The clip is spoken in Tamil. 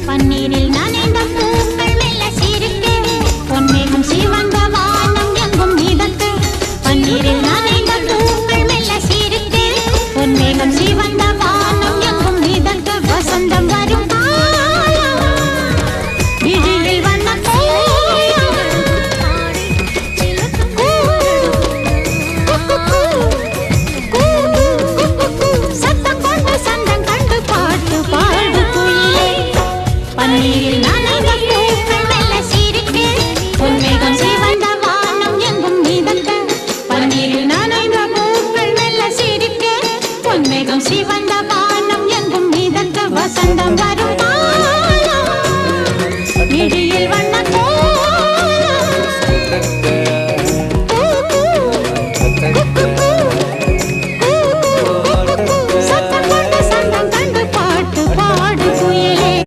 பன்னீரில் நனைந்த பூக்கள் மெல்ல சிரிக்க பொன்மேகம் சிவந்த வானம் எங்கும் மிதக்க பன்னீரில் நனைந்த பூக்கள் மெல்ல சிரிக்க பொன்மேகம் சிவந்த வானம் எங்கும் மிதக்க வசந்தம் வரும் விழியில் வண்ண சத்தம் கொண்டு சந்தம் கண்டு பாட்டு பாடு குயிலே பன்னீரில்